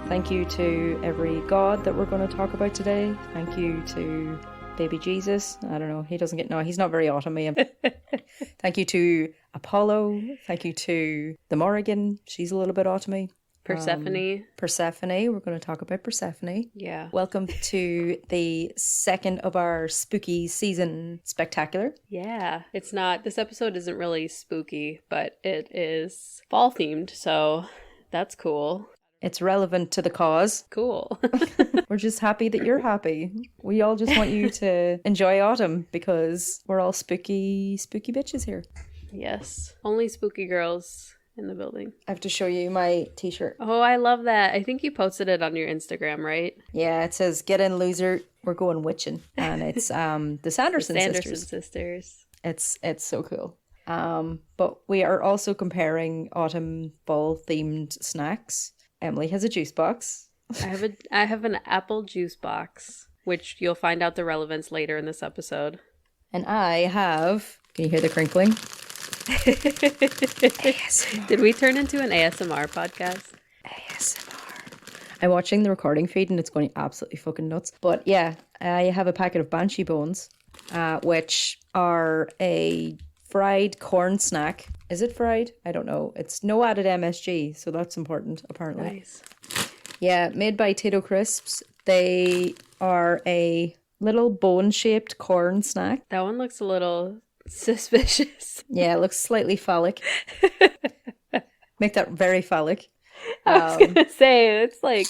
Thank you to every god that we're going to talk about today. Thank you to baby Jesus. I don't know, he doesn't get, no, he's not very autumny. Thank you to Apollo. Thank you to the Morrigan. She's a little bit autumny. Persephone. We're going to talk about Persephone. Yeah. Welcome to the second of our spooky season spectacular. Yeah. This episode isn't really spooky, but it is fall themed, so that's cool. It's relevant to the cause. Cool. We're just happy that you're happy. We all just want you to enjoy autumn because we're all spooky bitches here. Yes. Only spooky girls in the building. I have to show you my t-shirt. Oh, I love that. I think you posted it on your Instagram, right? Yeah, it says, "Get in, loser. We're going witching." And it's the Sanderson sisters. It's so cool. But we are also comparing autumn fall themed snacks. Emily has a juice box. I have an apple juice box, which you'll find out the relevance later in this episode. And I have, can you hear the crinkling? ASMR. Did we turn into an ASMR podcast? ASMR. I'm watching the recording feed and it's going absolutely fucking nuts. But yeah, I have a packet of banshee bones, which are a fried corn snack. Is it fried? I don't know. It's no added MSG, so that's important, apparently. Nice. Yeah, made by Tito Crisps. They are a little bone-shaped corn snack. That one looks a little suspicious. Yeah, it looks slightly phallic. Make that very phallic. I was gonna say, it's like,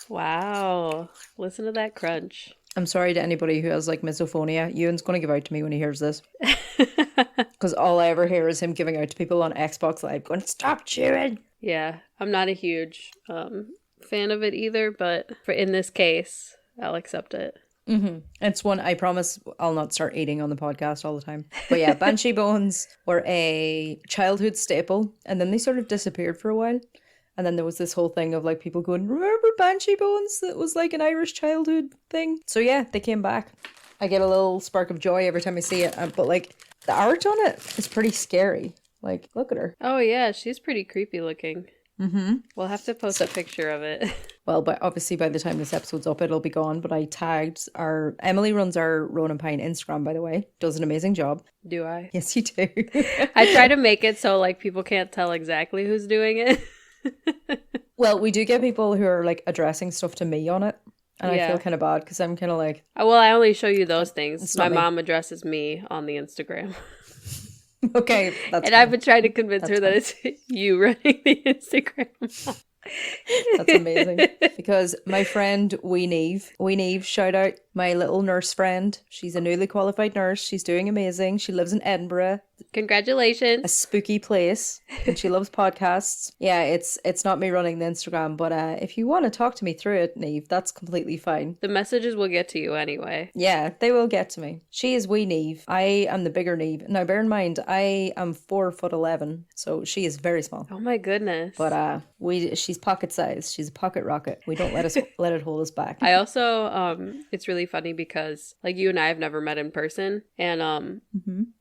wow. Listen to that crunch. I'm sorry to anybody who has like misophonia. Ewan's going to give out to me when he hears this. Because all I ever hear is him giving out to people on Xbox Live going, "Stop chewing." Yeah, I'm not a huge fan of it either, but in this case, I'll accept it. Mm-hmm. It's one I promise I'll not start eating on the podcast all the time. But yeah, banshee bones were a childhood staple, and then they sort of disappeared for a while. And then there was this whole thing of like people going, "Remember banshee bones? That was like an Irish childhood thing." So yeah, they came back. I get a little spark of joy every time I see it. But like the art on it is pretty scary. Like, look at her. Oh yeah, she's pretty creepy looking. Mm-hmm. We'll have to post a picture of it. Well, but obviously by the time this episode's up, it'll be gone. But I tagged Emily runs our Rowan and Pine Instagram, by the way. Does an amazing job. Do I? Yes, you do. I try to make it so like people can't tell exactly who's doing it. Well, we do get people who are like addressing stuff to me on it. And I feel kind of bad because I'm kind of like... Well, I only show you those things. My mom addresses me on the Instagram. Okay, that's and I've been trying to convince her that it's you running the Instagram. That's amazing. Because my friend Niamh, shout out, my little nurse friend. She's a newly qualified nurse. She's doing amazing. She lives in Edinburgh. Congratulations. A spooky place. And she loves podcasts. Yeah, it's not me running the Instagram, but if you want to talk to me through it, Niamh, that's completely fine. The messages will get to you anyway. Yeah, they will get to me. She is wee Niamh. I am the bigger Niamh. Now, bear in mind, I am 4'11", so she is very small. Oh my goodness. But she's pocket size. She's a pocket rocket. We don't let it hold us back. I also it's really funny because like you and I have never met in person, and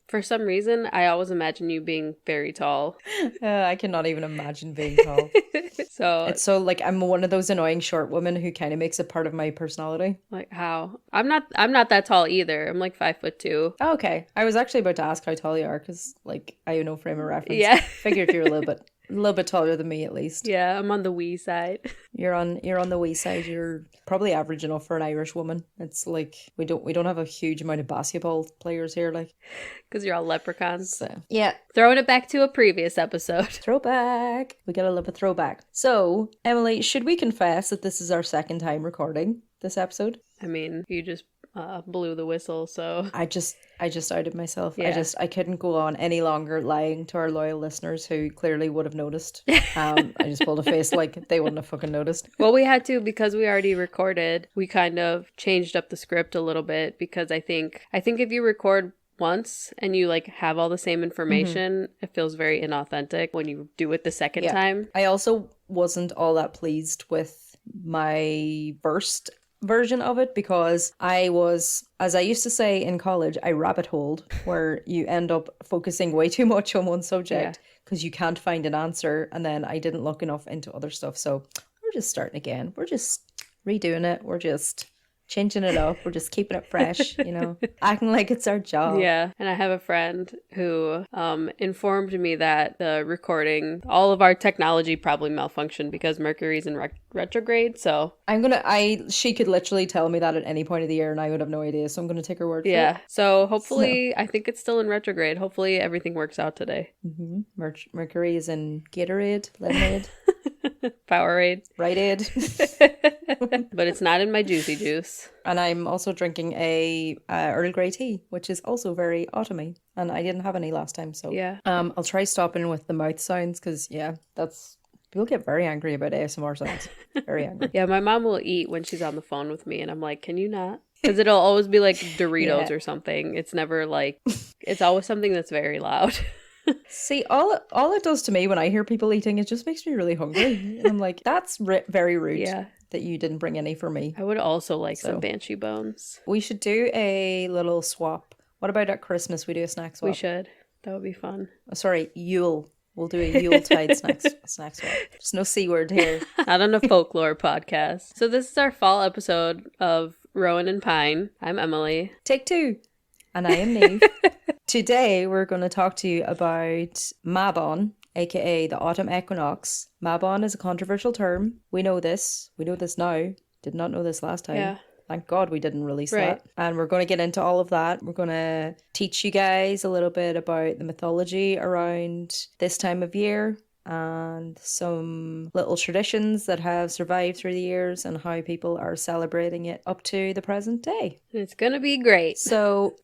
for some reason I always imagine you being very tall. I cannot even imagine being tall. So it's so like I'm one of those annoying short women who kind of makes it part of my personality. Like how? I'm not that tall either. I'm like 5'2". Oh, okay. I was actually about to ask how tall you are because like I have no frame of reference. Yeah. Figured you're a little bit taller than me at least. Yeah, I'm on the wee side. You're on the wee side. You're probably average enough for an Irish woman. It's like we don't have a huge amount of basketball players here, like because you're all leprechauns. So yeah, throwing it back to a previous episode. Throwback. We gotta love a throwback. So Emily, should we confess that this is our second time recording this episode? I mean, you just blew the whistle, so I just outed myself. Yeah. I couldn't go on any longer lying to our loyal listeners who clearly would have noticed. I just pulled a face like they wouldn't have fucking noticed. Well, we had to because we already recorded. We kind of changed up the script a little bit because I think if you record once and you like have all the same information, it feels very inauthentic when you do it the second time. I also wasn't all that pleased with my first version of it because I was, as I used to say in college, I rabbit holed, where you end up focusing way too much on one subject because you can't find an answer, and then I didn't look enough into other stuff. So we're just starting again. We're just redoing it. We're just changing it up. We're just keeping it fresh, acting like it's our job. Yeah. And I have a friend who informed me that the recording, all of our technology probably malfunctioned because Mercury's in retrograde. So she could literally tell me that at any point of the year and I would have no idea. So I'm going to take her word for it. Yeah. So hopefully, I think it's still in retrograde. Hopefully everything works out today. Mm-hmm. Mercury is in Gatorade, lemonade. Powerade. Rite Aid. But it's not in my juicy juice. And I'm also drinking a Earl Grey tea, which is also very autumny. And I didn't have any last time, so yeah. I'll try stopping with the mouth sounds because people get very angry about ASMR sounds. Very angry. Yeah, my mom will eat when she's on the phone with me, and I'm like, can you not? Because it'll always be like Doritos or something. It's never like, it's always something that's very loud. See, all it does to me when I hear people eating, it just makes me really hungry. And I'm like, that's very rude that you didn't bring any for me. I would also like some banshee bones. We should do a little swap. What about at Christmas we do a snack swap? We should. That would be fun. Sorry, Yule. We'll do a Yuletide snack swap. There's no C word here. Not on a folklore podcast. So this is our fall episode of Rowan and Pine. I'm Emily. Take 2. And I am Niamh. Today, we're going to talk to you about Mabon, aka the Autumn Equinox. Mabon is a controversial term. We know this. We know this now. Did not know this last time. Yeah. Thank God we didn't release that. And we're going to get into all of that. We're going to teach you guys a little bit about the mythology around this time of year and some little traditions that have survived through the years and how people are celebrating it up to the present day. It's going to be great. So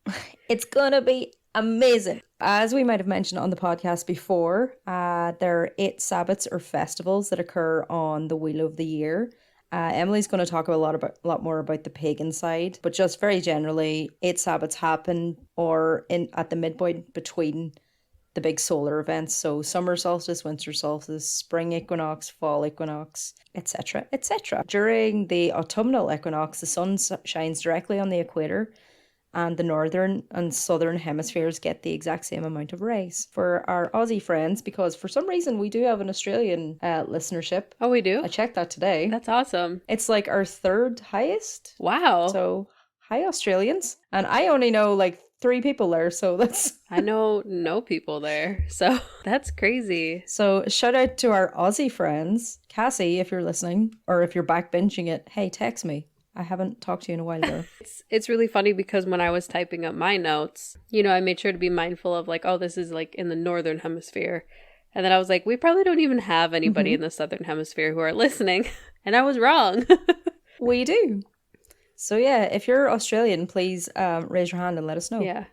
it's going to be amazing. As we might have mentioned on the podcast before, there are 8 sabbats or festivals that occur on the wheel of the year. Emily's going to talk a lot more about the pagan side, but just very generally, 8 sabbats happen at the midpoint between the big solar events. So summer solstice, winter solstice, spring equinox, fall equinox, etc., etc. During the autumnal equinox, the sun shines directly on the equator, and the northern and southern hemispheres get the exact same amount of rays. For our Aussie friends, because for some reason we do have an Australian listenership. Oh, we do? I checked that today. That's awesome. It's like our 3rd highest. Wow. So, hi Australians. And I only know like 3 people there, so that's... I know no people there, so that's crazy. So shout out to our Aussie friends. Cassie, if you're listening, or if you're back binging it, hey, text me. I haven't talked to you in a while though. It's really funny because when I was typing up my notes, I made sure to be mindful of like, oh, this is like in the northern hemisphere. And then I was like, we probably don't even have anybody in the southern hemisphere who are listening. And I was wrong. We do. So yeah, if you're Australian, please raise your hand and let us know. Yeah.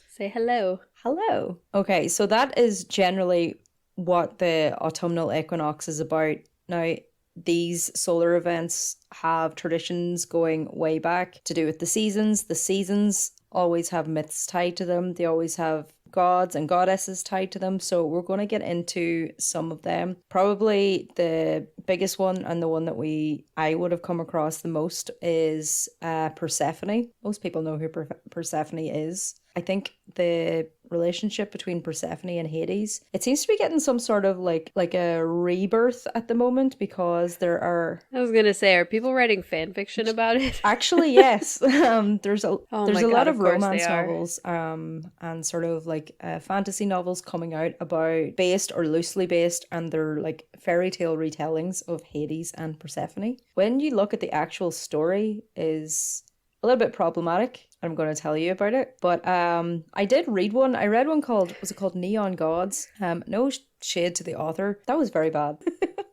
Say hello. Hello. Okay, so that is generally what the autumnal equinox is about. Now, these solar events have traditions going way back to do with the seasons. The seasons always have myths tied to them. They always have gods and goddesses tied to them. So we're going to get into some of them. Probably the biggest one and the one that I would have come across the most is Persephone. Most people know who Persephone is. I think the relationship between Persephone and Hades, it seems to be getting some sort of like a rebirth at the moment because there are... I was gonna say, are people writing fan fiction about it? Actually, yes. There's a lot of romance novels and sort of like fantasy novels coming out about based or loosely based, and they're like fairy tale retellings of Hades and Persephone. When you look at the actual story, is a little bit problematic. I'm going to tell you about it. But I did read one. I read one called Neon Gods? No shade to the author. That was very bad.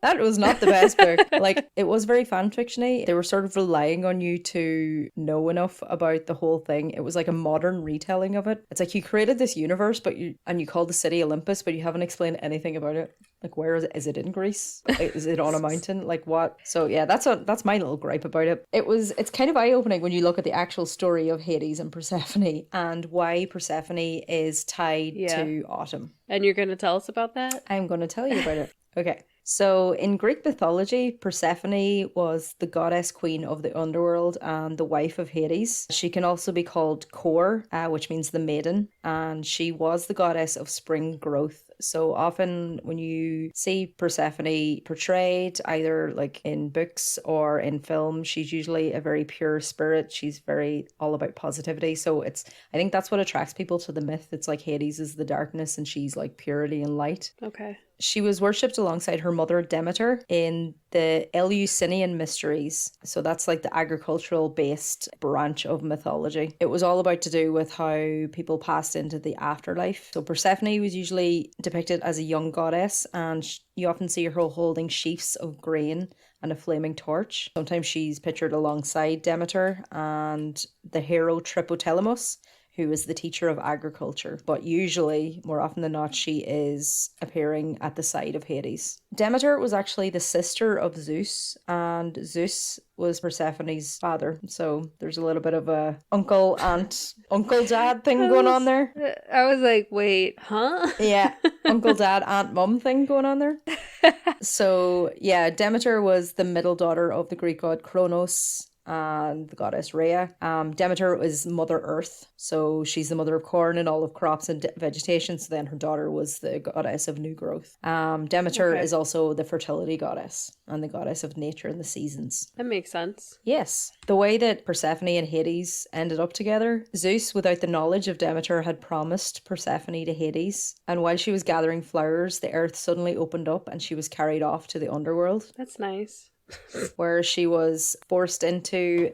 That was not the best book. Like, it was very fan fiction-y. They were sort of relying on you to know enough about the whole thing. It was like a modern retelling of it. It's like you created this universe, and you called the city Olympus, but you haven't explained anything about it. Like, where is it? Is it in Greece? Is it on a mountain? Like, what? So yeah, that's my little gripe about it. It's kind of eye-opening when you look at the actual story of Hades and Persephone and why Persephone is tied to autumn. And you're going to tell us about that? I'm going to tell you about it. Okay. So in Greek mythology, Persephone was the goddess queen of the underworld and the wife of Hades. She can also be called Kor, which means the maiden, and she was the goddess of spring growth. So often when you see Persephone portrayed either like in books or in film, she's usually a very pure spirit. She's very all about positivity. So I think that's what attracts people to the myth. It's like Hades is the darkness and she's like purity and light. Okay. She was worshipped alongside her mother Demeter in the Eleusinian mysteries. So that's like the agricultural based branch of mythology. It was all about to do with how people passed into the afterlife. So Persephone was usually depicted as a young goddess, and you often see her holding sheafs of grain and a flaming torch. Sometimes she's pictured alongside Demeter and the hero Tripotelamus, who is the teacher of agriculture, but usually, more often than not, she is appearing at the side of Hades. Demeter was actually the sister of Zeus, and Zeus was Persephone's father. So there's a little bit of a uncle, aunt, uncle, dad thing going on there. I was like, wait, huh? Yeah, uncle, dad, aunt, mum thing going on there. So yeah, Demeter was the middle daughter of the Greek god Kronos and the goddess Rhea. Demeter is Mother Earth, so she's the mother of corn and all of crops and vegetation. So then her daughter was the goddess of new growth. Demeter is also the fertility goddess and the goddess of nature and the seasons. That makes sense. Yes. The way that Persephone and Hades ended up together, Zeus, without the knowledge of Demeter, had promised Persephone to Hades, and while she was gathering flowers, the earth suddenly opened up and she was carried off to the underworld. That's nice. Where she was forced into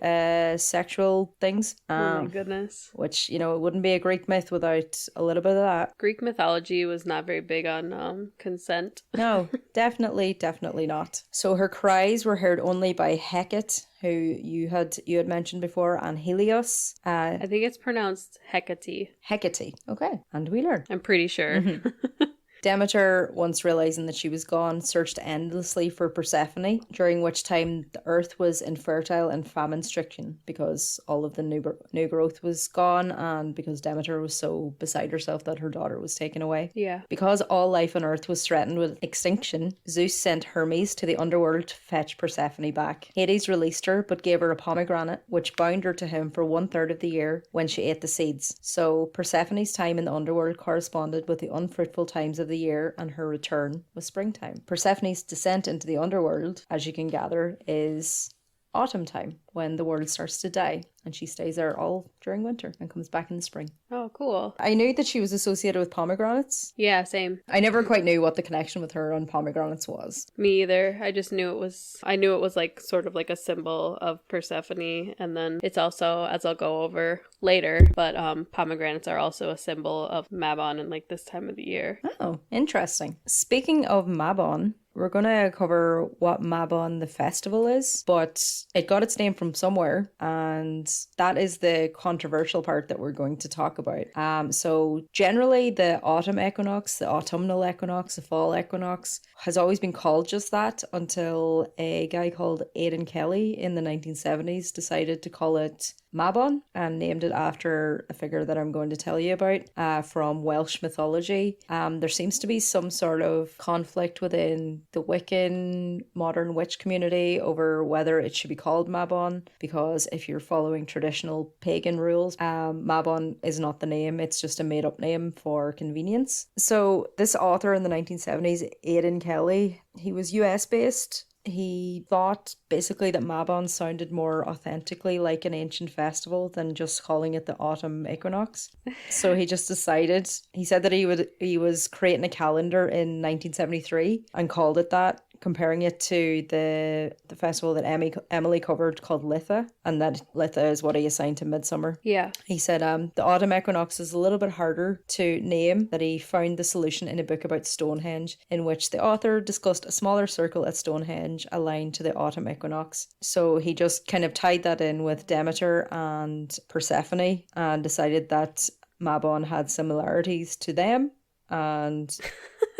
sexual things. Oh my goodness. Which, it wouldn't be a Greek myth without a little bit of that. Had mythology was not very big on consent. No, definitely not. So her cries were heard only by Hecate, who you had mentioned before, and Helios. I think it's pronounced Hecate. Hecate. Okay, and we learn. I'm pretty sure. Mm-hmm. Demeter, once realizing that she was gone, searched endlessly for Persephone, during which time the earth was infertile and famine-stricken because all of the new growth was gone and because Demeter was so beside herself that her daughter was taken away. Yeah. Because all life on earth was threatened with extinction, Zeus sent Hermes to the underworld to fetch Persephone back. Hades released her but gave her a pomegranate, which bound her to him for 1/3 of the year when she ate the seeds. So Persephone's time in the underworld corresponded with the unfruitful times of the year, and her return was springtime. Persephone's descent into the underworld, as you can gather, is autumn time, when the world starts to die, and she stays there all during winter and comes back in the spring. Oh, cool. I knew that she was associated with pomegranates. Yeah, same. I never quite knew what the connection with her on pomegranates was. Me either. I just knew it was like sort of like a symbol of Persephone, and then it's also, as I'll go over later, but pomegranates are also a symbol of Mabon in like this time of the year. Oh, interesting. Speaking of Mabon, we're going to cover what Mabon the festival is, but it got its name from somewhere, and that is the controversial part that we're going to talk about. So generally the autumn equinox, the autumnal equinox, the fall equinox has always been called just that until a guy called Aidan Kelly in the 1970s decided to call it Mabon and named it after a figure that I'm going to tell you about from Welsh mythology. There seems to be some sort of conflict within the Wiccan modern witch community over whether it should be called Mabon, because if you're following traditional pagan rules, Mabon is not the name, it's just a made up name for convenience. So this author in the 1970s, Aidan Kelly, he was US based. He thought basically that Mabon sounded more authentically like an ancient festival than just calling it the autumn equinox. So he just decided, he said that he was creating a calendar in 1973 and called it that, comparing it to the festival that Emily covered called Litha, and that Litha is what he assigned to Midsummer. Yeah. He said the autumn equinox is a little bit harder to name, that he found the solution in a book about Stonehenge, in which the author discussed a smaller circle at Stonehenge aligned to the autumn equinox. So he just kind of tied that in with Demeter and Persephone and decided that Mabon had similarities to them, and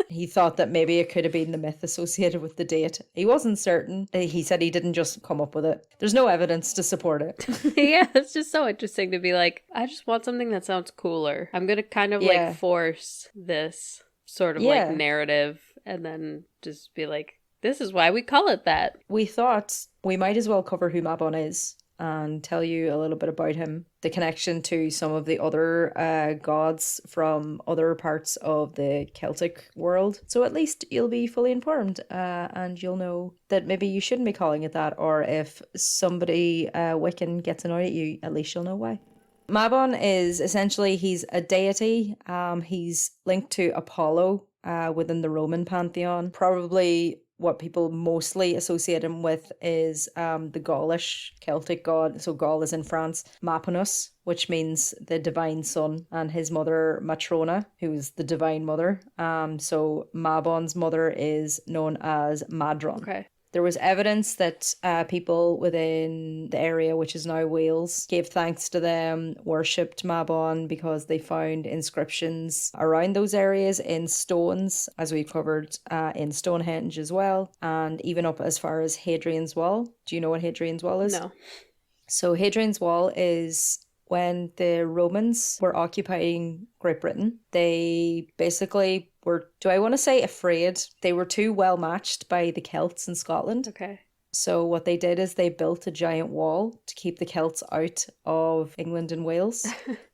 he thought that maybe it could have been the myth associated with the date. He wasn't certain. He said he didn't just come up with it. There's no evidence to support it. Yeah, it's just so interesting to be like, I just want something that sounds cooler. I'm going to kind of like force this sort of like narrative and then just be like, This is why we call it that. We thought we might as well cover who Mabon is and tell you a little bit about him, the connection to some of the other gods from other parts of the Celtic world. So at least you'll be fully informed and you'll know that maybe you shouldn't be calling it that, or if somebody Wiccan gets annoyed at you, at least you'll know why. Mabon is essentially, he's a deity. He's linked to Apollo within the Roman pantheon. Probably what people mostly associate him with is the Gaulish Celtic god. So Gaul is in France. Maponus, which means the divine son, and his mother Matrona, who's the divine mother. So Mabon's mother is known as Madron. Okay. There was evidence that people within the area, which is now Wales, gave thanks to them, worshipped Mabon because they found inscriptions around those areas in stones, as we've covered in Stonehenge as well, and even up as far as Hadrian's Wall. Do you know what Hadrian's Wall is? No. So Hadrian's Wall is when the Romans were occupying Great Britain. They basically were, do I want to say afraid? They were too well matched by the Celts in Scotland. Okay. So what they did is they built a giant wall to keep the Celts out of England and Wales.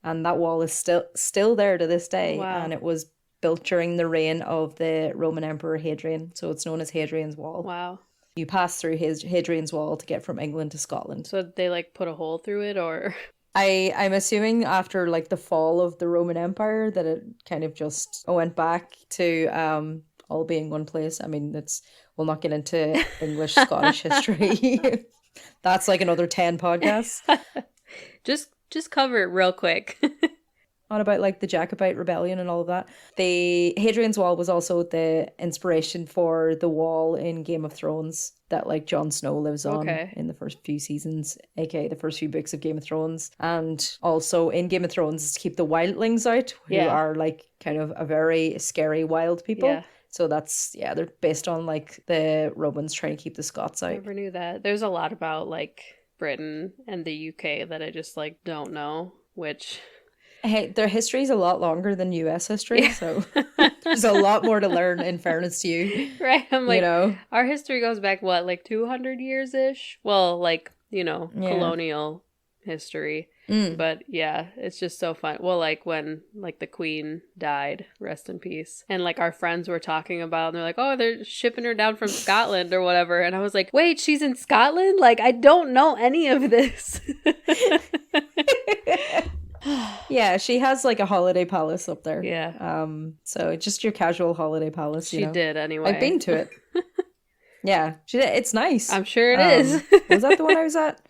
And that wall is still there to this day. Wow. And it was built during the reign of the Roman Emperor Hadrian. So it's known as Hadrian's Wall. Wow. You pass through Hadrian's Wall to get from England to Scotland. So they like put a hole through it, or? I'm assuming after like the fall of the Roman Empire that it kind of just went back to all being one place. I mean, we'll not get into English Scottish history. That's like another 10 podcasts. Just cover it real quick. On about like the Jacobite rebellion and all of that. The Hadrian's Wall was also the inspiration for the wall in Game of Thrones that like Jon Snow lives on in the first few seasons, aka the first few books of Game of Thrones. And also in Game of Thrones is to keep the wildlings out, who are like kind of a very scary wild people. Yeah. So that's, they're based on like the Romans trying to keep the Scots out. I never knew that. There's a lot about like Britain and the UK that I just like don't know, which... Hey, their history is a lot longer than US history, so there's a lot more to learn, in fairness to you. Right, I'm like, our history goes back, what, like 200 years-ish? Well, like, colonial history. But yeah, it's just so fun. Well, like when like the Queen died, rest in peace. And like our friends were talking about, and they're like, oh, they're shipping her down from Scotland or whatever. And I was like, wait, she's in Scotland? Like, I don't know any of this. Yeah, she has like a holiday palace up there. Yeah. So just your casual holiday palace. She did anyway. I've been to it. Yeah, she did. It's nice. I'm sure it is. Was that the one I was at?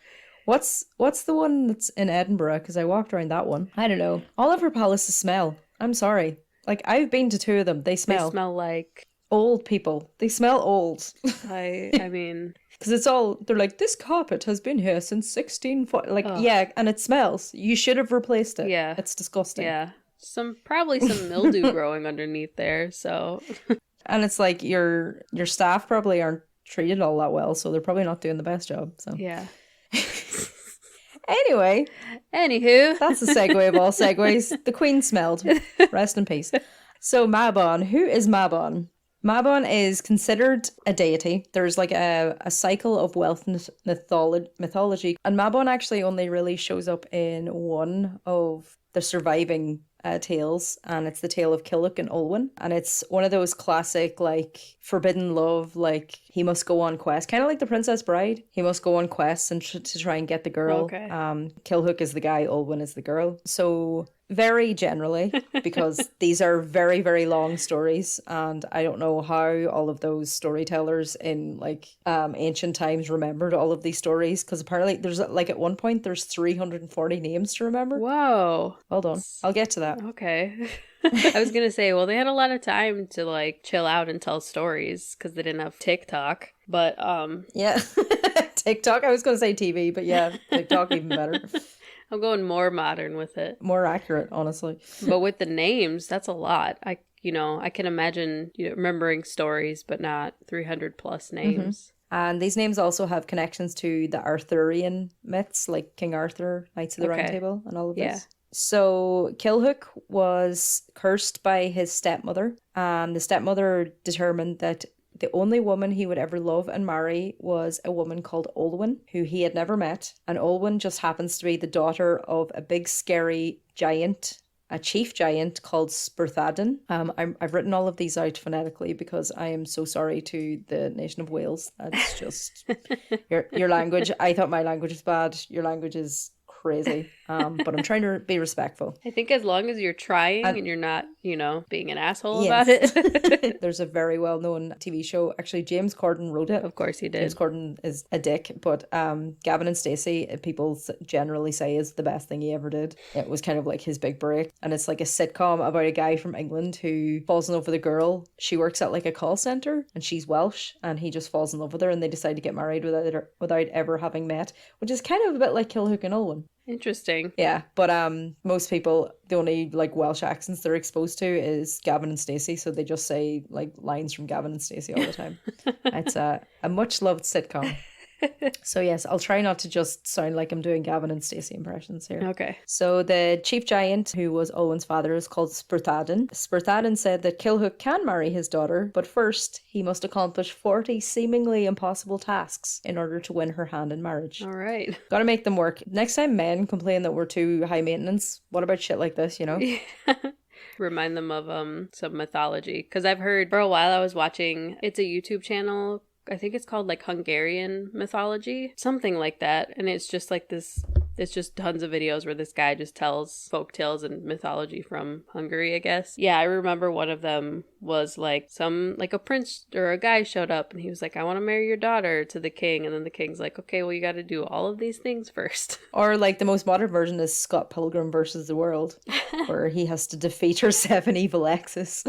What's the one that's in Edinburgh? Because I walked around that one. I don't know. All of her palaces smell. I'm sorry. Like I've been to 2 of them. They smell. They smell like old people. They smell old. I mean. Because it's all, they're like, this carpet has been here since 1640. Like, yeah, and it smells. You should have replaced it. Yeah. It's disgusting. Yeah. Probably some mildew growing underneath there, so. And it's like your staff probably aren't treated all that well, so they're probably not doing the best job. So yeah. Anyway. Anywho. That's the segue of all segues. The Queen smelled. Rest in peace. So Mabon. Who is Mabon? Mabon is considered a deity. There's like a cycle of Welsh mythology. And Mabon actually only really shows up in one of the surviving tales, and it's the tale of Killick and Olwen. And it's one of those classic, like, forbidden love, like, he must go on quests. Kind of like the Princess Bride. He must go on quests and to try and get the girl. Okay. Kilhook is the guy, Olwen is the girl. So... very generally, because these are very, very long stories, and I don't know how all of those storytellers in like ancient times remembered all of these stories, because apparently there's like at one point there's 340 names to remember. Whoa. Hold on, I'll get to that. Okay. I was gonna say, well, they had a lot of time to like chill out and tell stories because they didn't have TikTok, but yeah. TikTok, I was gonna say TV, but yeah, TikTok even better. I'm going more modern with it. More accurate, honestly. But with the names, that's a lot. I can imagine remembering stories, but not 300 plus names. Mm-hmm. And these names also have connections to the Arthurian myths, like King Arthur, Knights of the Round Table, and all of this. So Kilhook was cursed by his stepmother, and the stepmother determined that the only woman he would ever love and marry was a woman called Olwen, who he had never met. And Olwen just happens to be the daughter of a big scary giant, a chief giant called Sperthaden. I've written all of these out phonetically because I am so sorry to the nation of Wales. That's just your language. I thought my language was bad. Your language is crazy. But I'm trying to be respectful. I think as long as you're trying and you're not, being an asshole Yes. about it. There's a very well-known TV show. Actually, James Corden wrote it. Of course he did. James Corden is a dick, but Gavin and Stacey, people generally say is the best thing he ever did. It was kind of like his big break. And it's like a sitcom about a guy from England who falls in love with a girl. She works at like a call center and she's Welsh, and he just falls in love with her and they decide to get married without ever having met, which is kind of a bit like Kilhook and Olwen. Interesting. Yeah, but most people, the only like Welsh accents they're exposed to is Gavin and Stacey, so they just say like lines from Gavin and Stacey all the time. It's a much loved sitcom. So yes, I'll try not to just sound like I'm doing Gavin and Stacey impressions here. Okay. So the chief giant, who was Olwen's father, is called Sperthaden. Sperthaden said that Kilhook can marry his daughter, but first he must accomplish 40 seemingly impossible tasks in order to win her hand in marriage. All right. Gotta make them work. Next time men complain that we're too high maintenance, what about shit like this, Remind them of some mythology, because I've heard for a while I was watching, it's a YouTube channel, I think it's called like Hungarian mythology, something like that, and it's just like this, it's just tons of videos where this guy just tells folk tales and mythology from Hungary, I guess. Yeah, I remember one of them was like a prince or a guy showed up and he was like, I want to marry your daughter to the king, and then the king's like, okay, well you got to do all of these things first. Or like the most modern version is Scott Pilgrim versus the World, where he has to defeat her 7 evil exes.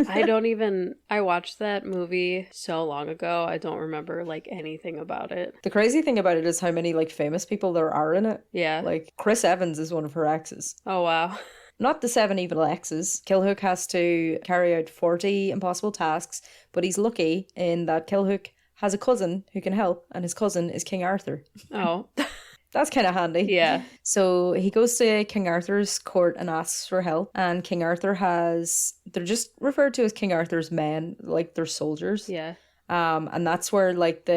I watched that movie so long ago, I don't remember like anything about it. The crazy thing about it is how many like famous people there are in it. Yeah. Like Chris Evans is one of her exes. Oh wow. Not the 7 evil exes. Kilhook has to carry out 40 impossible tasks, but he's lucky in that Kilhook has a cousin who can help, and his cousin is King Arthur. Oh. That's kind of handy. Yeah. So he goes to King Arthur's court and asks for help, and King Arthur they're just referred to as King Arthur's men, like they're soldiers. Yeah. And that's where like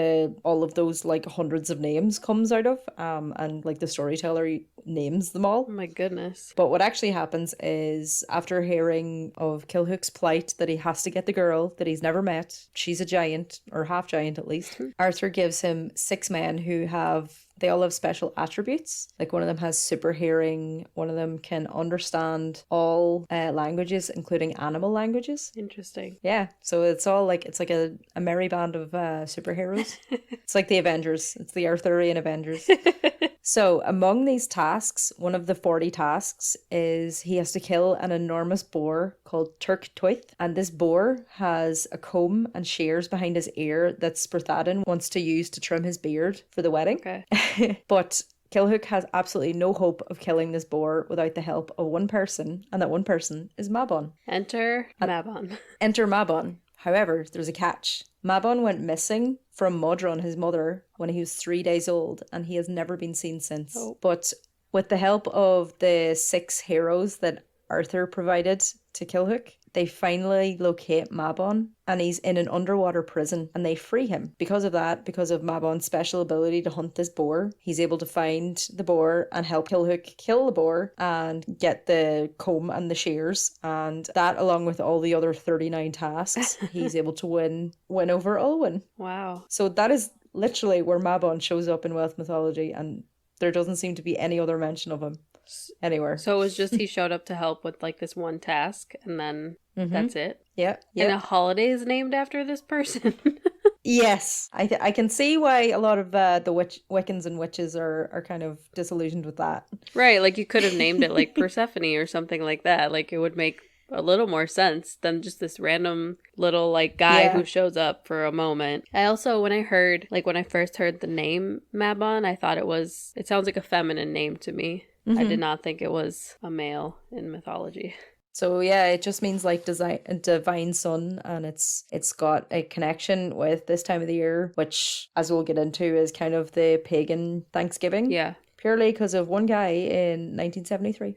all of those like hundreds of names comes out of, and like the storyteller names them all. Oh my goodness. But what actually happens is, after hearing of Kilhook's plight that he has to get the girl that he's never met, she's a giant or half giant at least, Arthur gives him 6 men they all have special attributes. Like one of them has super hearing, one of them can understand all languages, including animal languages. Interesting. Yeah, so it's like a merry band of superheroes. It's like the Avengers. It's the Arthurian Avengers. So among these tasks, one of the 40 tasks is he has to kill an enormous boar called Turk Tuith. And this boar has a comb and shears behind his ear that Sperthaden wants to use to trim his beard for the wedding. Okay. But Kilhook has absolutely no hope of killing this boar without the help of one person, and that one person is Mabon. Enter Mabon. Enter Mabon. However, there's a catch. Mabon went missing from Modron, his mother, when he was 3 days old, and he has never been seen since. Oh. But with the help of the 6 heroes that Arthur provided to Kilhook, they finally locate Mabon, and he's in an underwater prison, and they free him. Because of Mabon's special ability to hunt this boar, he's able to find the boar and help Kilhook kill the boar and get the comb and the shears, and that, along with all the other 39 tasks, he's able to win over Olwen. Wow. So that is literally where Mabon shows up in Welsh mythology, and there doesn't seem to be any other mention of him anywhere. So it was just he showed up to help with like this one task, and then that's it? Yeah. And a holiday is named after this person? Yes. I can see why a lot of the Wiccans and witches are kind of disillusioned with that. Right, like you could have named it like Persephone or something like that. Like it would make a little more sense than just this random little like guy who shows up for a moment. I also, when I first heard the name Mabon, I thought it sounds like a feminine name to me. I did not think it was a male in mythology. So yeah, it just means like divine sun, and it's got a connection with this time of the year, which, as we'll get into, is kind of the pagan Thanksgiving. Yeah. Purely because of one guy in 1973.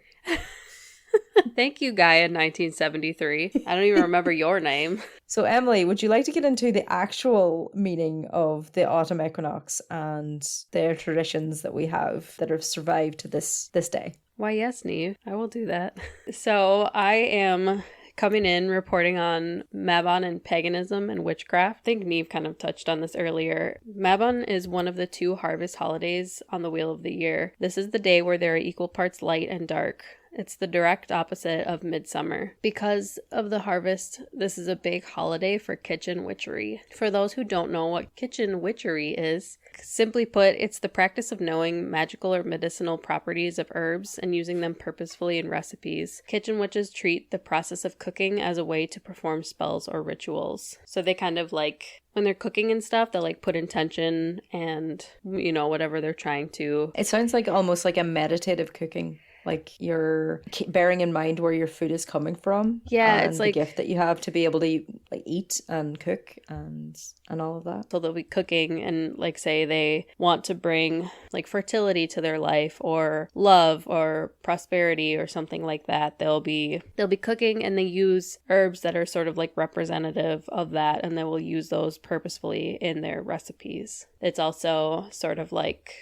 Thank you, Gaia 1973. I don't even remember your name. So, Emily, would you like to get into the actual meaning of the autumn equinox and their traditions that we have that have survived to this day? Why, yes, Niamh. I will do that. So I am coming in reporting on Mabon and paganism and witchcraft. I think Niamh kind of touched on this earlier. Mabon is one of the 2 harvest holidays on the wheel of the year. This is the day where there are equal parts light and dark. It's the direct opposite of midsummer. Because of the harvest, this is a big holiday for kitchen witchery. For those who don't know what kitchen witchery is, simply put, it's the practice of knowing magical or medicinal properties of herbs and using them purposefully in recipes. Kitchen witches treat the process of cooking as a way to perform spells or rituals. So they kind of like, when they're cooking and stuff, they'll like put intention and, you know, whatever they're trying to. It sounds like almost like a meditative cooking. Like you're bearing in mind where your food is coming from. Yeah, and it's like the gift that you have to be able to like eat and cook and all of that. So they'll be cooking and like say they want to bring like fertility to their life or love or prosperity or something like that. They'll be cooking and they use herbs that are sort of like representative of that, and they will use those purposefully in their recipes. It's also sort of like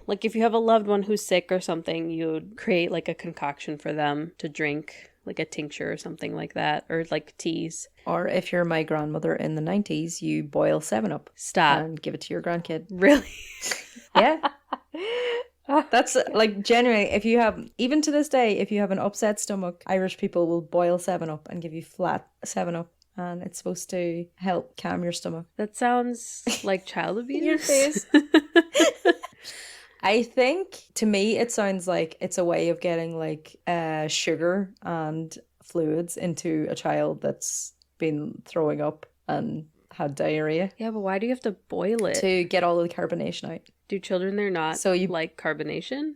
if you have a loved one who's sick or something, you'd create like a concoction for them to drink, like a tincture or something like that, or like teas. Or if you're my grandmother in the 90s, you boil 7-Up. Stop. And give it to your grandkid. Really? Yeah. That's like genuinely, if you have, even to this day, if you have an upset stomach, Irish people will boil 7-Up and give you flat 7-Up. And it's supposed to help calm your stomach. That sounds like child abuse. Your face. I think, to me, it sounds like it's a way of getting like sugar and fluids into a child that's been throwing up and had diarrhea. Yeah, but why do you have to boil it? To get all of the carbonation out. Do children there not like carbonation?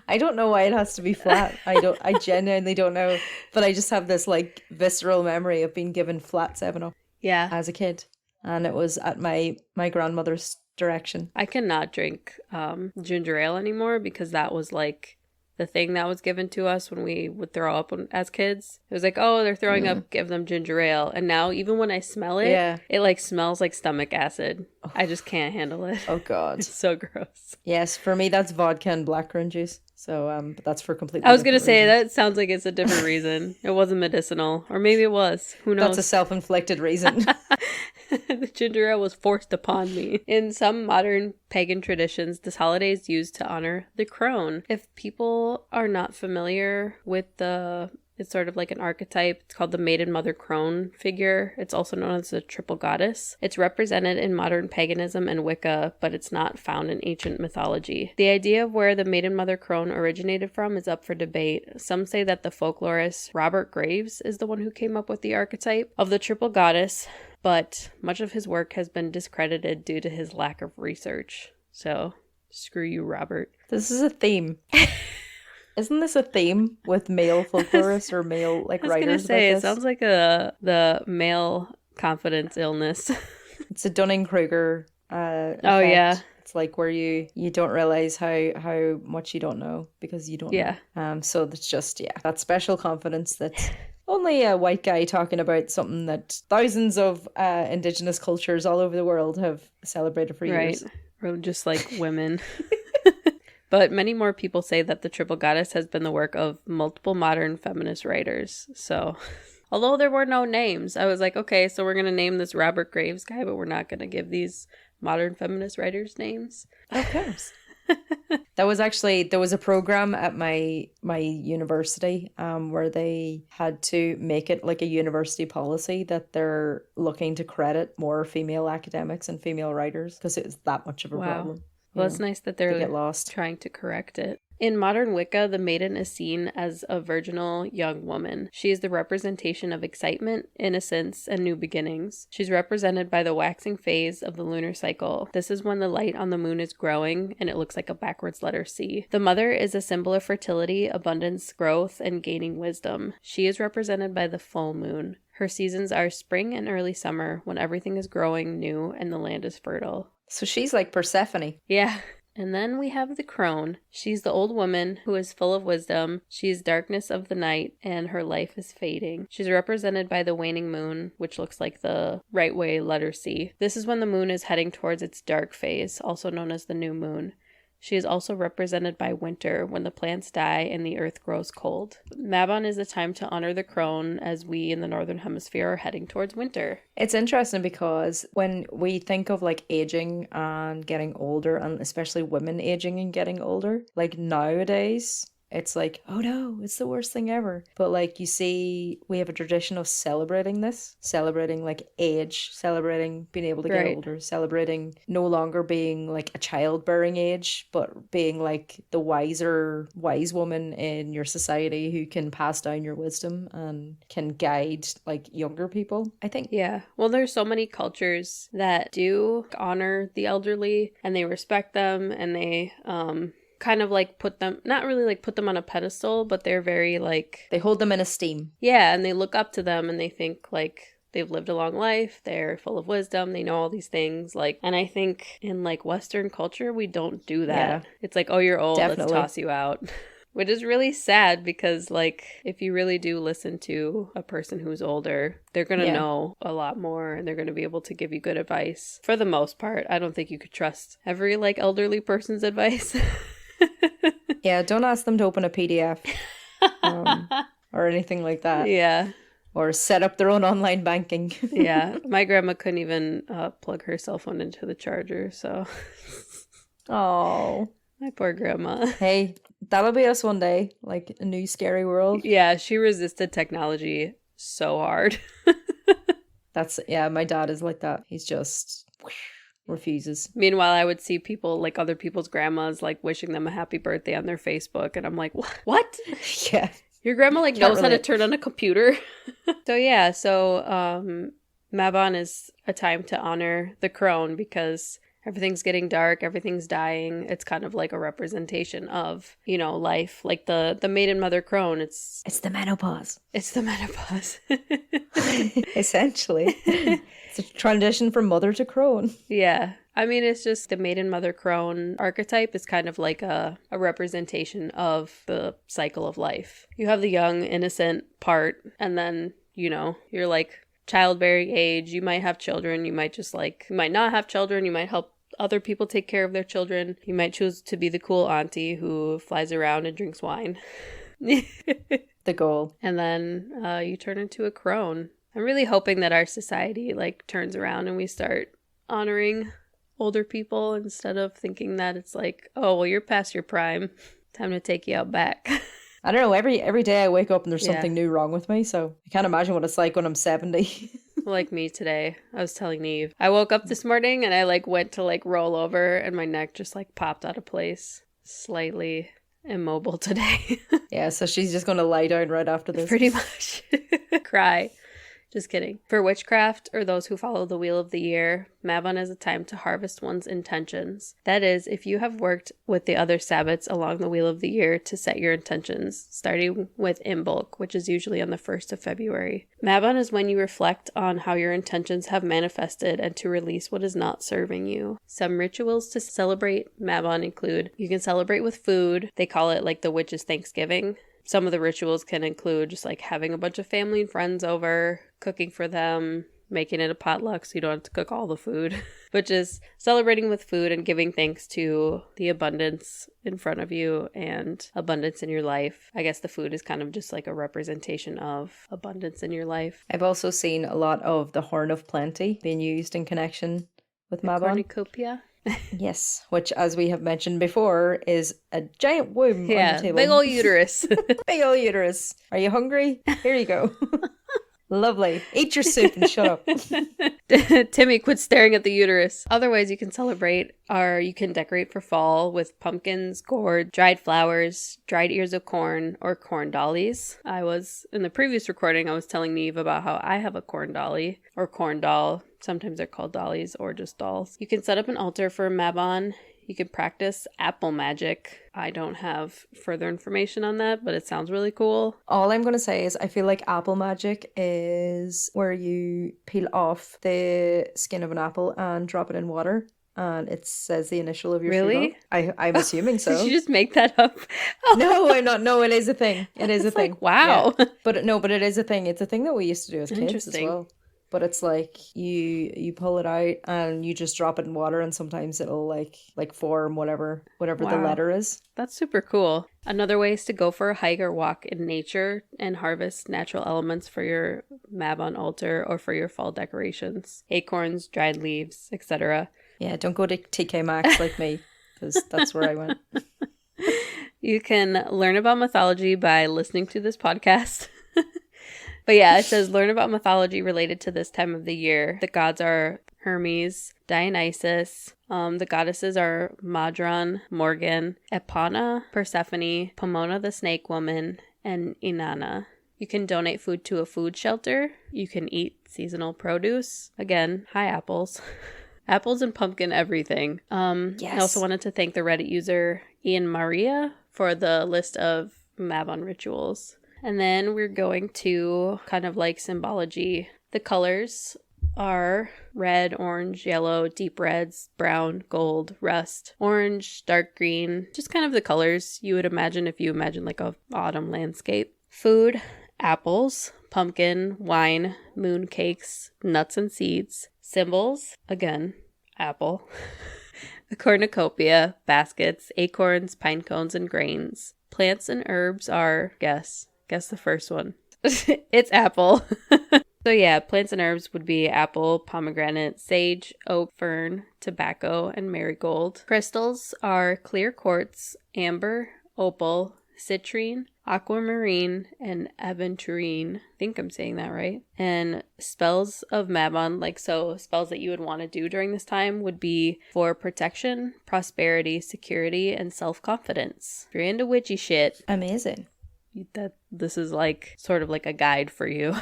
I don't know why it has to be flat. I genuinely don't know. But I just have this like visceral memory of being given flat 7-Up. Yeah. As a kid. And it was at my grandmother's direction. I cannot drink ginger ale anymore because that was like the thing that was given to us when we would throw up as kids. It was like, oh, they're throwing up, give them ginger ale. And now even when I smell it, it like smells like stomach acid. Oh. I just can't handle it. Oh God. It's so gross. Yes, for me that's vodka and blackcurrant juice. So but that's for completely I was going to say reasons. that sounds like it's a different reason. It wasn't medicinal, or maybe it was. Who knows? That's a self-inflicted reason. The ginger ale was forced upon me. In some modern pagan traditions, this holiday is used to honor the crone. If people are not familiar with it's sort of like an archetype. It's called the Maiden Mother Crone figure. It's also known as the triple goddess. It's represented in modern paganism and Wicca, but it's not found in ancient mythology. The idea of where the Maiden Mother Crone originated from is up for debate. Some say that the folklorist Robert Graves is the one who came up with the archetype of the triple goddess, but much of his work has been discredited due to his lack of research. So, screw you, Robert. This is a theme. Isn't this a theme with male folklorists or male like writers? I was gonna say it sounds like the male confidence illness. It's a Dunning-Kruger effect. Oh yeah. It's like where you don't realize how much you don't know because you don't know. So that's just that special confidence that only a white guy talking about something that thousands of indigenous cultures all over the world have celebrated for years. Right. Or just like women. But many more people say that the triple goddess has been the work of multiple modern feminist writers. So, although there were no names, I was like, okay, so we're going to name this Robert Graves guy, but we're not going to give these modern feminist writers names. Of course. There was a program at my university where they had to make it like a university policy that they're looking to credit more female academics and female writers because it was that much of a problem. Well, it's nice that they're trying to correct it. In modern Wicca, the maiden is seen as a virginal young woman. She is the representation of excitement, innocence, and new beginnings. She's represented by the waxing phase of the lunar cycle. This is when the light on the moon is growing, and it looks like a backwards letter C. The mother is a symbol of fertility, abundance, growth, and gaining wisdom. She is represented by the full moon. Her seasons are spring and early summer, when everything is growing new and the land is fertile. So she's like Persephone. Yeah. And then we have the crone. She's the old woman who is full of wisdom. She is darkness of the night, and her life is fading. She's represented by the waning moon, which looks like the right way letter C. This is when the moon is heading towards its dark phase, also known as the new moon. She is also represented by winter, when the plants die and the earth grows cold. Mabon is the time to honor the crone, as we in the northern hemisphere are heading towards winter. It's interesting because when we think of like aging and getting older, and especially women aging and getting older, like nowadays, it's like, oh no, it's the worst thing ever. But like you see, we have a tradition of celebrating this, celebrating like age, celebrating being able to get Right. older, celebrating no longer being like a childbearing age, but being like the wise woman in your society who can pass down your wisdom and can guide like younger people, I think. Yeah. Well, there's so many cultures that do honor the elderly and they respect them, and they kind of like put them, not really like put them on a pedestal, but they're very like, They hold them in esteem. yeah, and they look up to them and they think like they've lived a long life, they're full of wisdom, they know all these things. Like, and I think in like Western culture, we don't do that. Yeah. It's like, oh, you're old, Definitely. let's toss you out. Which is really sad because, like, if you really do listen to a person who's older, they're going to Yeah. know a lot more and they're going to be able to give you good advice. For the most part, I don't think you could trust every, like, elderly person's advice. Yeah, don't ask them to open a PDF or anything like that. Yeah. Or set up their own online banking. Yeah. My grandma couldn't even plug her cell phone into the charger, so. Oh. My poor grandma. Hey, that'll be us one day. Like a new scary world. Yeah, she resisted technology so hard. Yeah, my dad is like that. He's just refuses. Meanwhile, I would see people, like other people's grandmas, like wishing them a happy birthday on their Facebook. And I'm like, what? Yeah. Your grandma like Can't knows how to relate. turn on a computer? So Mabon is a time to honor the crone because everything's getting dark, everything's dying. It's kind of like a representation of, you know, life. Like the maiden mother crone, it's It's the menopause. the menopause. Essentially. It's a transition from mother to crone. Yeah. I mean, it's just the maiden mother crone archetype is kind of like a representation of the cycle of life. You have the young, innocent part, and then, you know, you're like childbearing age. You might have children. You might just like, you might not have children. You might help other people take care of their children. You might choose to be the cool auntie who flies around and drinks wine. The goal. And then you turn into a crone. I'm really hoping that our society like turns around and we start honoring older people instead of thinking that it's like, oh, well, you're past your prime. Time to take you out back. I don't know, every day I wake up and there's Yeah. something new wrong with me, so I can't imagine what it's like when I'm 70. Like me today. I was telling Niamh. I woke up this morning and I like went to like roll over and my neck just like popped out of place. Slightly immobile today. Yeah, so she's just going to lie down right after this. Pretty much. Cry. Just kidding. For witchcraft, or those who follow the wheel of the year, Mabon is a time to harvest one's intentions. That is, if you have worked with the other sabbats along the wheel of the year to set your intentions, starting with Imbolc, which is usually on the 1st of February. Mabon is when you reflect on how your intentions have manifested and to release what is not serving you. Some rituals to celebrate Mabon include, you can celebrate with food. They call it like the witch's Thanksgiving. Some of the rituals can include just like having a bunch of family and friends over, cooking for them, making it a potluck so you don't have to cook all the food, but just celebrating with food and giving thanks to the abundance in front of you and abundance in your life. I guess the food is kind of just like a representation of abundance in your life. I've also seen a lot of the Horn of Plenty being used in connection with Mabon. Cornucopia. Yes, which, as we have mentioned before, is a giant womb on the table. Big ol' uterus. Big ol' uterus. Are you hungry? Here you go. Lovely. Eat your soup and shut up. Timmy, quit staring at the uterus. Other ways you can celebrate are you can decorate for fall with pumpkins, gourd, dried flowers, dried ears of corn, or corn dollies. In the previous recording, I was telling Niamh about how I have a corn dolly or corn doll. Sometimes they're called dollies or just dolls. You can set up an altar for Mabon. You can practice apple magic. I don't have further information on that, but it sounds really cool. All I'm going to say is I feel like apple magic is where you peel off the skin of an apple and drop it in water and it says the initial of your shoe Really? dog. I'm assuming Did so. you just make that up? Oh, No, I'm not. No, it is a thing. It is a it's thing. like, wow. Yeah. But it is a thing. It's a thing that we used to do as kids as Interesting. well. But it's like you pull it out and you just drop it in water, and sometimes it'll like form whatever the Wow. letter is. That's super cool. Another way is to go for a hike or walk in nature and harvest natural elements for your Mabon altar or for your fall decorations. Acorns, dried leaves, etc. Yeah, don't go to TK Maxx like me, because that's where I went. You can learn about mythology by listening to this podcast. But yeah, it says learn about mythology related to this time of the year. The gods are Hermes, Dionysus. The goddesses are Madron, Morgan, Epona, Persephone, Pomona the snake woman, and Inanna. You can donate food to a food shelter. You can eat seasonal produce. Again, hi apples. Apples and pumpkin everything. Yes. I also wanted to thank the Reddit user Ian Maria for the list of Mabon rituals. And then we're going to kind of like symbology. The colors are red, orange, yellow, deep reds, brown, gold, rust, orange, dark green. Just kind of the colors you would imagine if you imagine like a autumn landscape. Food, apples, pumpkin, wine, moon cakes, nuts and seeds. Symbols, again, apple. The cornucopia, baskets, acorns, pine cones, and grains. Plants and herbs are, guess the first one. It's apple. So yeah, plants and herbs would be apple, pomegranate, sage, oak, fern, tobacco, and marigold. Crystals are clear quartz, amber, opal, citrine, aquamarine, and aventurine. I think I'm saying that right. And spells of Mabon, spells that you would want to do during this time would be for protection, prosperity, security, and self-confidence. If you're into witchy shit, Amazing. This is like sort of like a guide for you.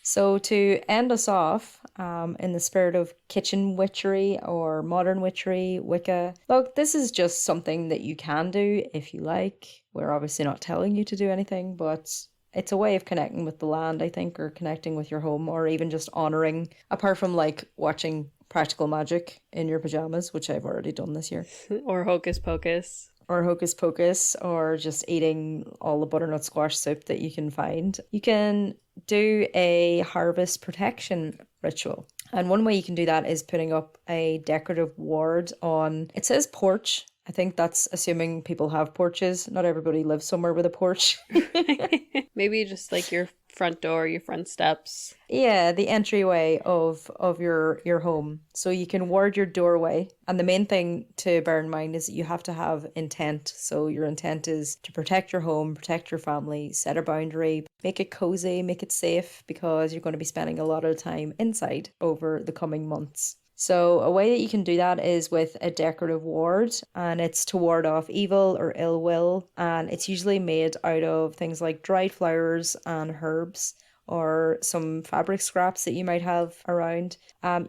So to end us off, in the spirit of kitchen witchery or modern witchery, Wicca, look, this is just something that you can do if you like. We're obviously not telling you to do anything, but it's a way of connecting with the land, I think, or connecting with your home, or even just honoring, apart from like watching Practical Magic in your pajamas, which I've already done this year. Or Hocus Pocus. Or Hocus Pocus, or just eating all the butternut squash soup that you can find. You can do a harvest protection ritual. And one way you can do that is putting up a decorative ward on, it says porch. I think that's assuming people have porches. Not everybody lives somewhere with a porch. Maybe just like your front door, your front steps. Yeah, the entryway of your home. So you can ward your doorway. And the main thing to bear in mind is that you have to have intent. So your intent is to protect your home, protect your family, set a boundary, make it cozy, make it safe, because you're going to be spending a lot of time inside over the coming months. So a way that you can do that is with a decorative ward, and it's to ward off evil or ill will, and it's usually made out of things like dried flowers and herbs or some fabric scraps that you might have around.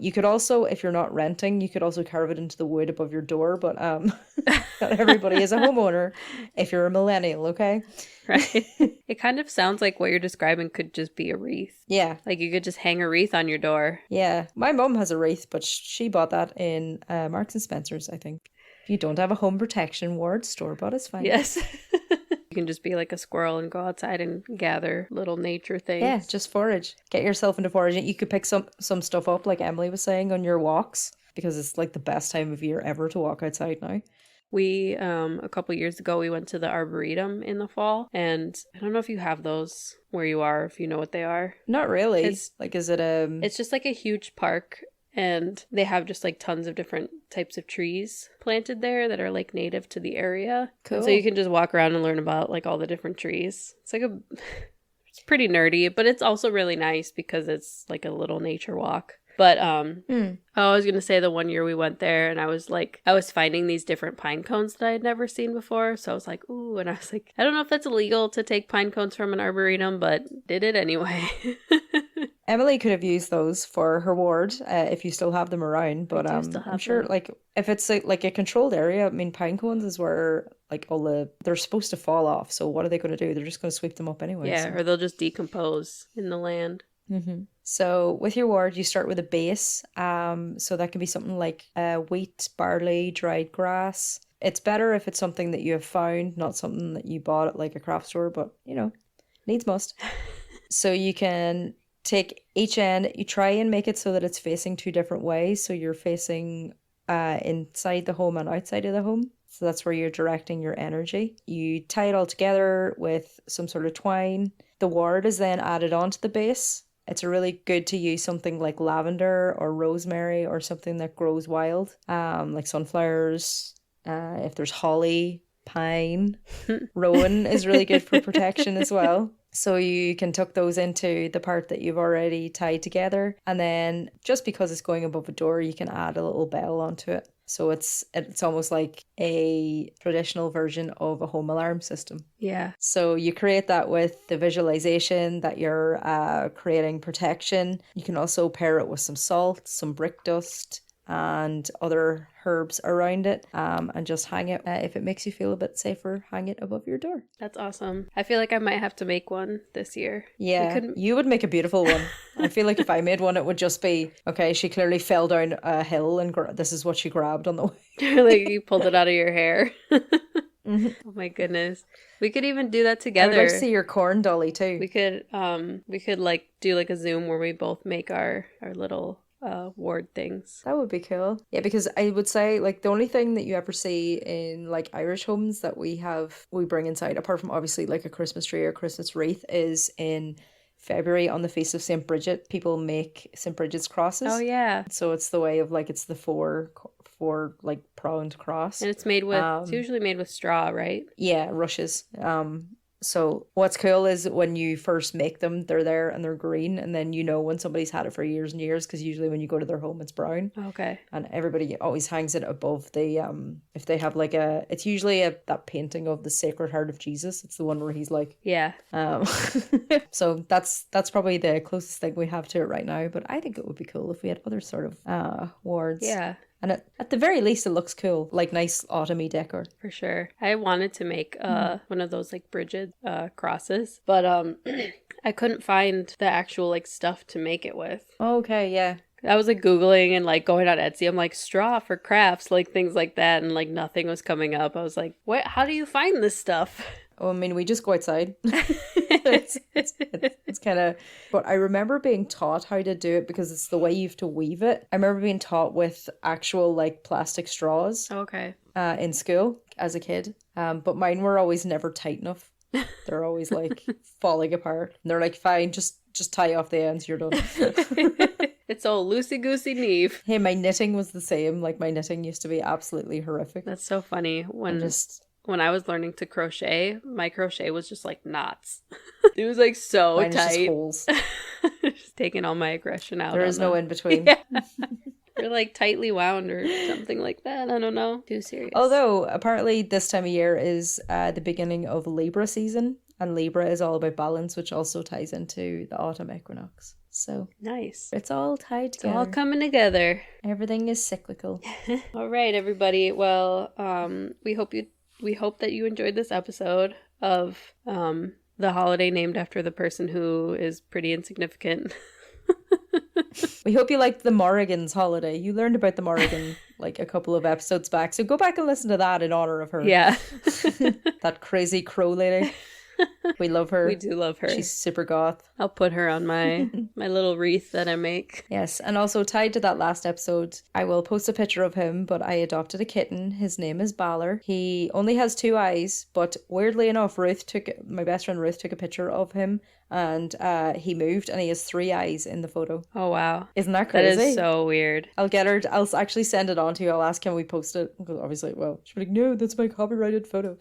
You could also, if you're not renting, you could also carve it into the wood above your door, but not everybody is a homeowner if you're a millennial, okay? Right. It kind of sounds like what you're describing could just be a wreath. Yeah. Like you could just hang a wreath on your door. Yeah. My mum has a wreath, but she bought that in Marks and Spencer's, I think. If you don't have a home protection ward, store-bought is fine. Yes. You can just be like a squirrel and go outside and gather little nature things. Yeah, just forage. Get yourself into foraging. You could pick some stuff up, like Emily was saying, on your walks, because it's like the best time of year ever to walk outside now. We, a couple years ago, we went to the Arboretum in the fall, and I don't know if you have those where you are, if you know what they are. Not really. Is it It's just like a huge park, and they have just like tons of different types of trees planted there that are like native to the area. Cool. And so you can just walk around and learn about like all the different trees. It's like it's pretty nerdy, but it's also really nice because it's like a little nature walk. But I was going to say the one year we went there and I was finding these different pine cones that I had never seen before. So I was like, ooh, and I was like, I don't know if that's illegal to take pine cones from an arboretum, but did it anyway. Emily could have used those for her ward if you still have them around. But I'm sure them. like if it's like a controlled area, I mean, pine cones is where like they're supposed to fall off. So what are they going to do? They're just going to sweep them up anyway. Yeah, so. or they'll just decompose in the land. Mm-hmm. So with your ward, you start with a base. So that can be something like wheat, barley, dried grass. It's better if it's something that you have found, not something that you bought at like a craft store, but needs must. So you can take each end, you try and make it so that it's facing two different ways. So you're facing inside the home and outside of the home. So that's where you're directing your energy. You tie it all together with some sort of twine. The ward is then added onto the base. It's really good to use something like lavender or rosemary or something that grows wild, like sunflowers. If there's holly, pine, rowan is really good for protection as well. So you can tuck those into the part that you've already tied together. And then just because it's going above a door, you can add a little bell onto it. So it's almost like a traditional version of a home alarm system. Yeah. So you create that with the visualization that you're creating protection. You can also pair it with some salt, some brick dust, and other herbs around it, and just hang it. If it makes you feel a bit safer, hang it above your door. That's awesome. I feel like I might have to make one this year. Yeah, you would make a beautiful one. I feel like if I made one, it would just be, okay, she clearly fell down a hill and this is what she grabbed on the way. Like you pulled it out of your hair. Mm-hmm. Oh my goodness. We could even do that together. I would like to see your corn dolly too. We could like do like a Zoom where we both make our little ward things. That would be cool. Yeah, because I would say like the only thing that you ever see in like Irish homes that we bring inside, apart from obviously like a Christmas tree or Christmas wreath, is in February on the feast of St. Bridget, people make St. Bridget's crosses. Oh yeah. So it's the way of like, it's the four like pronged cross. And it's made with, it's usually made with straw, right? Yeah, rushes. So what's cool is when you first make them, they're there and they're green, and then when somebody's had it for years and years, because usually when you go to their home it's brown. Okay. And everybody always hangs it above the if they have like it's usually that painting of the Sacred Heart of Jesus. It's the one where he's like, yeah. So that's probably the closest thing we have to it right now, but I think it would be cool if we had other sort of wards. Yeah. And at the very least, it looks cool, like nice autumny decor. For sure. I wanted to make one of those like Bridget crosses, but I couldn't find the actual like stuff to make it with. Okay, yeah. I was like Googling and like going on Etsy. I'm like, straw for crafts, like things like that, and like nothing was coming up. I was like, what? How do you find this stuff? Oh, I mean, we just go outside. It's kind of, but I remember being taught how to do it because it's the way you have to weave it. I remember being taught with actual like plastic straws. Okay. In school as a kid. But mine were always never tight enough. They're always like falling apart. And they're like, fine, just tie off the ends, you're done. It's all loosey-goosey Niamh. Hey, my knitting was the same. Like my knitting used to be absolutely horrific. That's so funny. When I was learning to crochet, my crochet was just like knots. It was like so mine tight. Just holes. Just taking all my aggression out. There is no in between. Yeah. Or like tightly wound or something like that. I don't know. Too serious. Although apparently this time of year is the beginning of Libra season, and Libra is all about balance, which also ties into the autumn equinox. So nice. It's all tied together. It's all coming together. Everything is cyclical. All right, everybody. Well, we hope that you enjoyed this episode of the holiday named after the person who is pretty insignificant. We hope you liked the Morrigan's holiday. You learned about the Morrigan like a couple of episodes back, so go back and listen to that in honor of her. Yeah. That crazy crow lady. We love her. We do love her. She's super goth. I'll put her on my little wreath that I make. Yes, and also tied to that last episode, I will post a picture of him, but I adopted a kitten. His name is Balor. He only has 2 eyes, but weirdly enough, my best friend Ruth took a picture of him, and he moved, and he has 3 eyes in the photo. Oh, wow. Isn't that crazy? That is so weird. I'll actually send it on to you. I'll ask, can we post it? Because obviously, well, she'll be like, no, that's my copyrighted photo.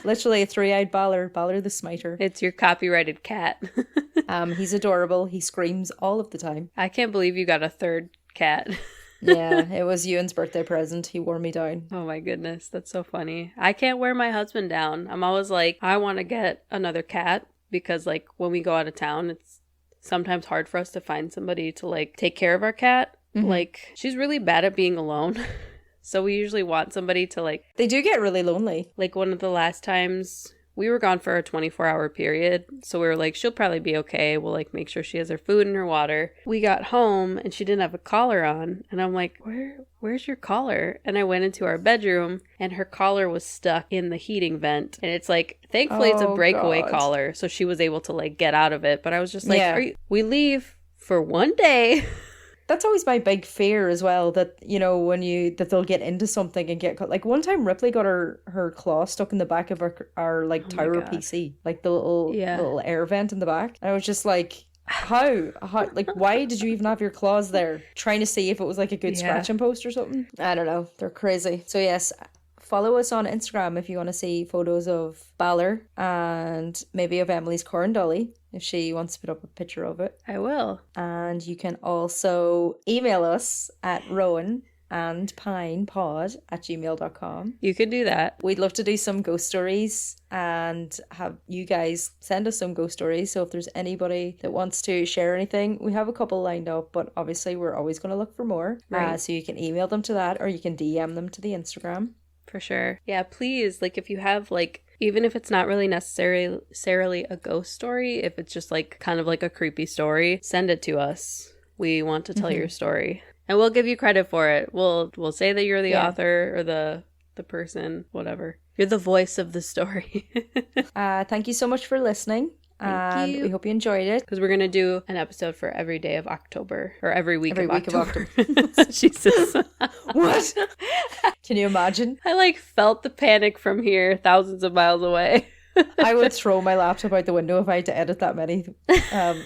Literally a 3-eyed Balor the Smiter. It's your copyrighted cat. He's adorable. He screams all of the time. I can't believe you got a 3rd cat. Yeah, it was Ewan's birthday present. He wore me down. Oh my goodness, that's so funny. I can't wear my husband down. I'm always like, I want to get another cat because like when we go out of town, it's sometimes hard for us to find somebody to like take care of our cat. Mm-hmm. Like she's really bad at being alone. So we usually want somebody to like... They do get really lonely. Like one of the last times we were gone for a 24-hour period. So we were like, she'll probably be okay. We'll like make sure she has her food and her water. We got home and she didn't have a collar on. And I'm like, where's your collar? And I went into our bedroom and her collar was stuck in the heating vent. And it's like, thankfully it's a breakaway collar. So she was able to like get out of it. But I was just like, we leave for one day. That's always my big fear as well, that, you know, that they'll get into something and get caught. Like one time Ripley got her claw stuck in the back of our like tower PC, like the little air vent in the back. And I was just like, how, like, why did you even have your claws there? Trying to see if it was like a good scratching post or something. I don't know. They're crazy. So yes, follow us on Instagram if you want to see photos of Balor and maybe of Emily's corn dolly, if she wants to put up a picture of it. I will. And you can also email us at rowanandpinepod@gmail.com. You could do that. We'd love to do some ghost stories and have you guys send us some ghost stories. So if there's anybody that wants to share anything, we have a couple lined up, but obviously we're always going to look for more. Right. So you can email them to that, or you can DM them to the Instagram. For sure. Yeah, please, like if you have like, even if it's not really necessarily a ghost story, if it's just like kind of like a creepy story, send it to us. We want to tell your story. And we'll give you credit for it. We'll say that you're the author or the the person, whatever. You're the voice of the story. Thank you so much for listening. Thank you. We hope you enjoyed it. Because we're going to do an episode for every day of October. Or every week of October. Jesus. What? Can you imagine? I felt the panic from here, thousands of miles away. I would throw my laptop out the window if I had to edit that many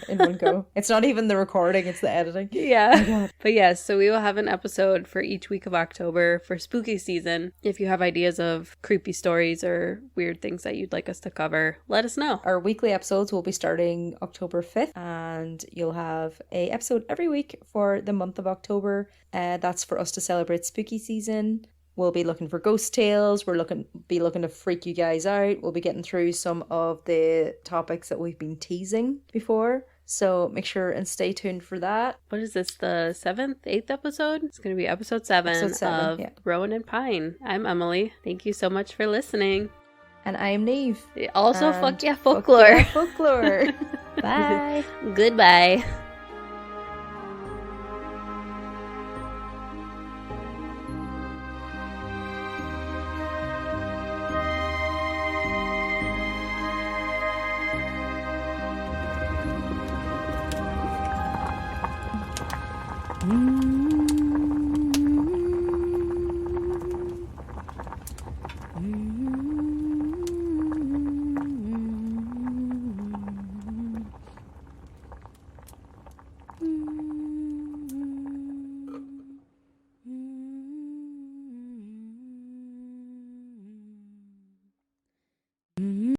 in one go. It's not even the recording, it's the editing. Yeah. Oh, but yes, so we will have an episode for each week of October for spooky season. If you have ideas of creepy stories or weird things that you'd like us to cover, let us know. Our weekly episodes will be starting October 5th, and you'll have an episode every week for the month of October. That's for us to celebrate spooky season. We'll be looking for ghost tales. We're looking to freak you guys out. We'll be getting through some of the topics that we've been teasing before. So make sure and stay tuned for that. What is this, the 8th episode? It's going to be episode 7 of Rowan and Pine. I'm Emily. Thank you so much for listening. And I'm Niamh. Also, fuck yeah, folklore. Folklore. Bye. Goodbye. Mm.